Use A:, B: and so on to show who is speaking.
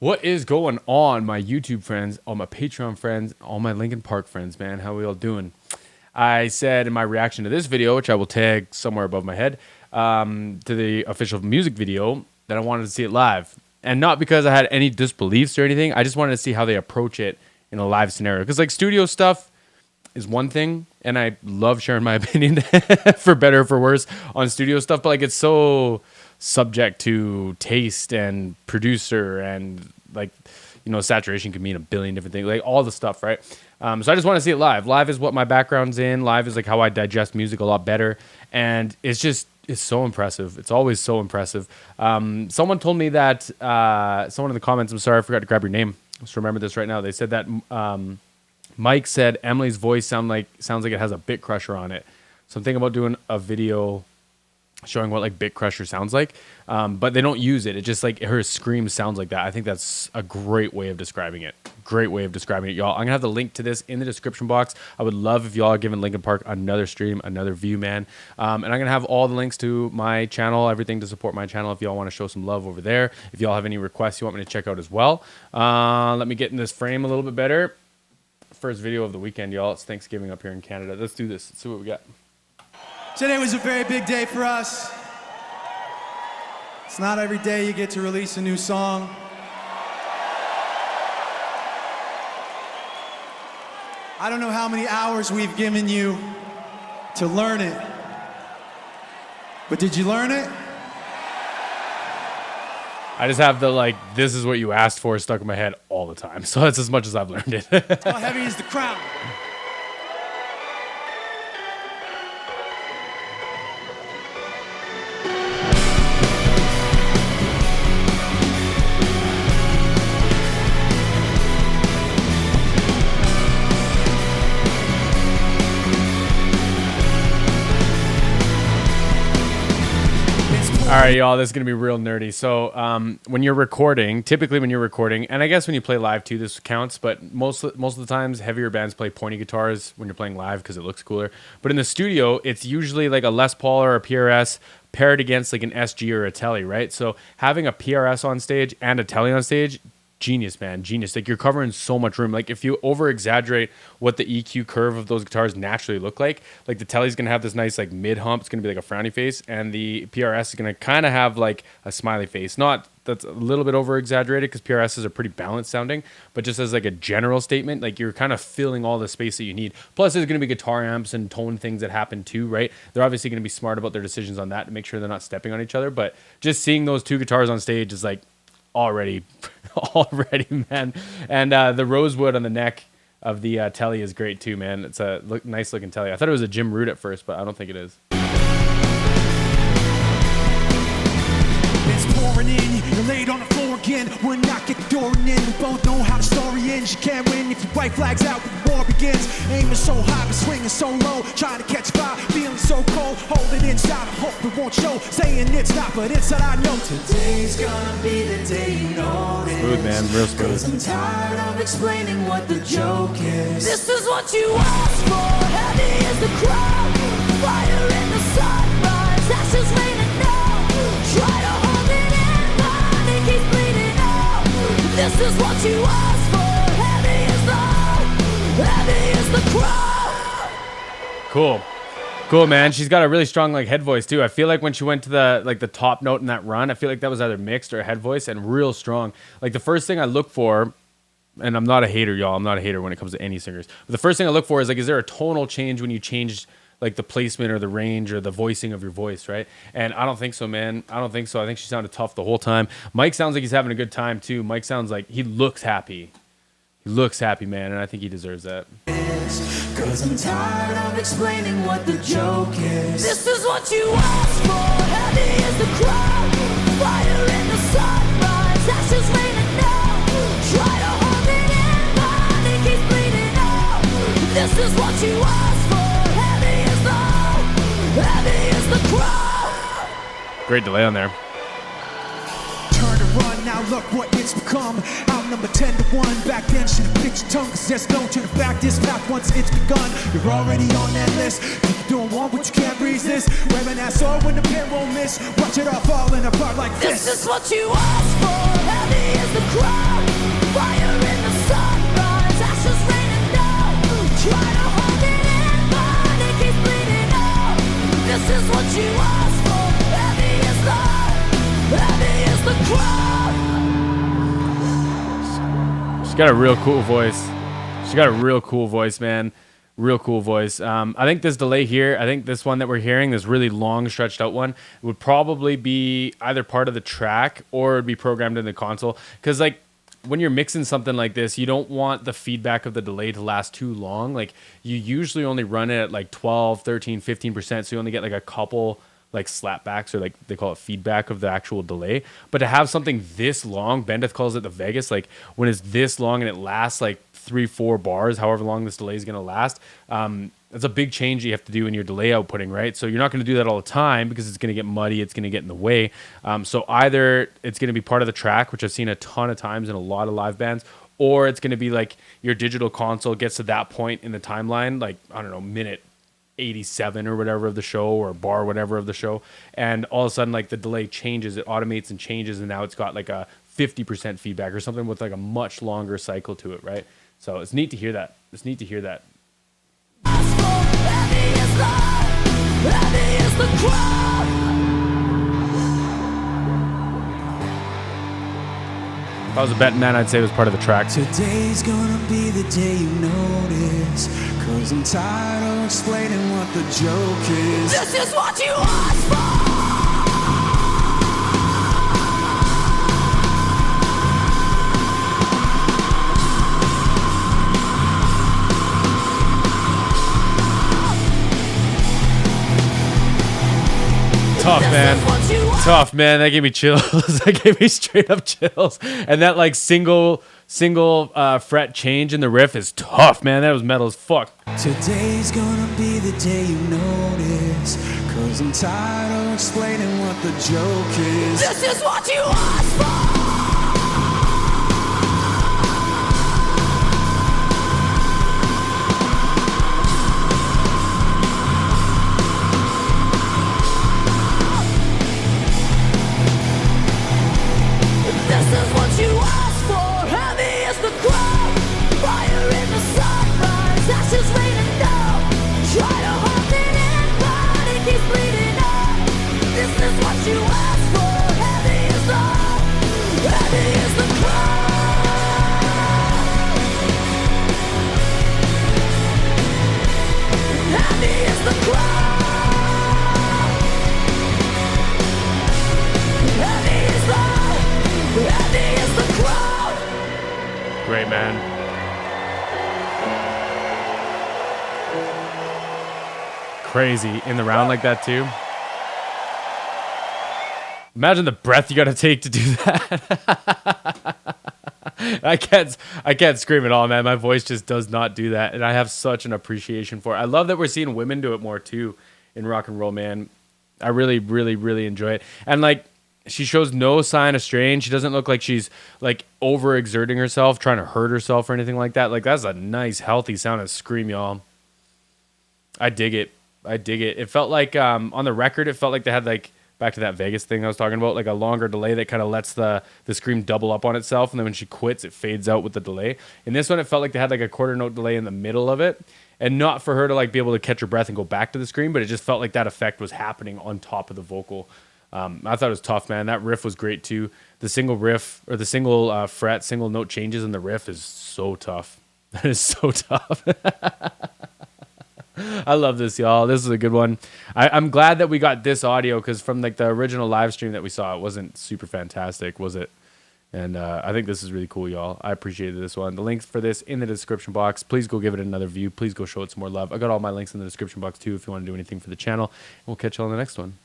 A: What is going on, my YouTube friends, all my Patreon friends, all my Linkin Park friends, man? How are we all doing? I said in my reaction to this video, which I will tag somewhere above my head, to the official music video, that I wanted to see it live. And not because I had any disbeliefs or anything. I just wanted to see how they approach it in a live scenario. Because like studio stuff is one thing, and I love sharing my opinion for better or for worse on studio stuff, but like it's so subject to taste and producer and like, you know, saturation could mean a billion different things, like all the stuff, right? So I just want to see it live. Live is what my background's in. Live is like how I digest music a lot better, and it's so impressive. It's always so impressive. Someone told me that someone in the comments, I'm sorry, I forgot to grab your name. Just remember this right now. They said that Mike said Emily's voice sounds like it has a bit crusher on it. So I'm thinking about doing a video showing what like bit crusher sounds like, but they don't use it. It just like her scream sounds like that. I think that's a great way of describing it. Great way of describing it, y'all. I'm gonna have the link to this in the description box. I would love if y'all are giving Linkin Park another stream, another view, man. And I'm gonna have all the links to my channel, everything to support my channel if y'all want to show some love over there. If y'all have any requests you want me to check out as well. Let me get in this frame a little bit better. First video of the weekend, y'all. It's Thanksgiving up here in Canada. Let's do this. Let's see what we got.
B: Today was a very big day for us. It's not every day you get to release a new song. I don't know how many hours we've given you to learn it, but did you learn it?
A: I just have the like, this is what you asked for stuck in my head all the time. So that's as much as I've learned it.
B: How heavy is the crown?
A: All right, y'all, this is going to be real nerdy. So when you're recording, typically when you're recording, and I guess when you play live too, this counts, but most of the times, heavier bands play pointy guitars when you're playing live because it looks cooler. But in the studio, it's usually like a Les Paul or a PRS paired against like an SG or a Tele, right? So having a PRS on stage and a Tele on stage, genius, man, genius. Like you're covering so much room. Like if you over exaggerate what the EQ curve of those guitars naturally look like the Tele's gonna have this nice like mid hump. It's gonna be like a frowny face, and the PRS is gonna kind of have like a smiley face. Not that's a little bit over exaggerated because PRSs are pretty balanced sounding, but just as like a general statement, like you're kind of filling all the space that you need. Plus there's gonna be guitar amps and tone things that happen too, right? They're obviously gonna be smart about their decisions on that to make sure they're not stepping on each other. But just seeing those two guitars on stage is like already man. And the rosewood on the neck of the Tele is great too, man. It's a nice looking Tele. I thought it was a Jim Root at first, but I don't think it is.
B: It's pouring in, you're laid on the floor again. We're not getting the door in. We both know how the story ends. You can't win if your white flag's out when the war begins. Aiming so high but swinging so low, trying to catch fire, feeling so cold. Hold it inside, I hope it won't show. Saying it's not, but inside I know today's gonna be the day you know it.
A: Smooth, man, real smooth.
B: 'Cause I'm tired of explaining what the joke is.
C: This is what you asked for. Heavy is the crowd. Fire in the sunrise. Ashes raining now. Try to hold it in, but it keeps bleeding out. This is what you asked for. Heavy is the crowd.
A: Cool, man. She's got a really strong like head voice too. I feel like when she went to the top note in that run, I feel like that was either mixed or head voice, and real strong. Like the first thing I look for, and I'm not a hater, y'all. I'm not a hater when it comes to any singers. But the first thing I look for is like, is there a tonal change when you change like the placement or the range or the voicing of your voice, right? And I don't think so, man. I don't think so. I think she sounded tough the whole time. Mike sounds like he's having a good time too. Mike sounds like he looks happy. He looks happy, man, and I think he deserves that.
B: 'Cause I'm tired of explaining what the joke is.
C: This is what you asked for. Heavy is the crowd. Fire in the sunrise. Ashes raining now. Try to hold it in, but it keeps bleeding out. This is what you asked for. Heavy is the crowd.
A: Great delay on there.
B: Turn to run, now look what it's become. Outnumber 10 to 1. Back then, should've bit your tongue, cause there's no turning back. This path once it's begun, you're already on that list. You don't want what you can't resist. Wearing that sword when the pen won't miss. Watch it all falling apart like this.
C: This is what you asked for. Heavy is the crowd. Fire in the sunrise. Ashes raining down. Try to hold it in, but it keeps bleeding out. This is what you asked for. Heavy is the crowd.
A: She's got a real cool voice. She's got a real cool voice, man. Real cool voice. I think this delay here, I think this one that we're hearing, this really long stretched out one, would probably be either part of the track or it'd be programmed in the console. Because like when you're mixing something like this, you don't want the feedback of the delay to last too long. Like you usually only run it at like 12, 13, 15%. So you only get like a couple like slapbacks, or like they call it feedback of the actual delay. But to have something this long, Bendeth calls it the Vegas, like when it's this long and it lasts like 3-4 bars, however long this delay is going to last, it's a big change you have to do in your delay outputting, right? So you're not going to do that all the time because it's going to get muddy, it's going to get in the way. So either it's going to be part of the track, which I've seen a ton of times in a lot of live bands, or it's going to be like your digital console gets to that point in the timeline, like, I don't know, minute 87 or whatever of the show, or bar whatever of the show, and all of a sudden like the delay changes, it automates and changes, and now it's got like a 50% feedback or something with like a much longer cycle to it, right? So it's neat to hear that. It's neat to hear that. If I was a betting man, I'd say it was part of the track.
B: Today's gonna be the day you notice, cause I'm tired of explaining what the joke is.
C: This is what you asked for.
A: Tough, man. Tough, man. That gave me chills. That gave me straight up chills. And that like single fret change in the riff is tough, man. That was metal as fuck.
B: Today's gonna be the day you notice, cause I'm tired of explaining what the joke is.
C: This is what you asked for.
A: Great, man. Crazy. In the round like that, too. Imagine the breath you got to take to do that. I can't scream at all, man. My voice just does not do that. And I have such an appreciation for it. I love that we're seeing women do it more, too, in rock and roll, man. I really, really, really enjoy it. And, like, she shows no sign of strain. She doesn't look like she's like overexerting herself, trying to hurt herself or anything like that. Like that's a nice, healthy sound of scream, y'all. I dig it. I dig it. It felt like on the record, it felt like they had like, back to that Vegas thing I was talking about, like a longer delay that kind of lets the scream double up on itself. And then when she quits, it fades out with the delay. In this one, it felt like they had like a quarter note delay in the middle of it. And not for her to like be able to catch her breath and go back to the scream, but it just felt like that effect was happening on top of the vocal. I thought it was tough, man. That riff was great too. The single riff, or the single fret, single note changes in the riff is so tough. That is so tough. I love this, y'all. This is a good one. I'm glad that we got this audio, because from like the original live stream that we saw, it wasn't super fantastic, was it? And I think this is really cool, y'all. I appreciated this one. The links for this in the description box. Please go give it another view. Please go show it some more love. I got all my links in the description box too if you want to do anything for the channel. And we'll catch y'all in the next one.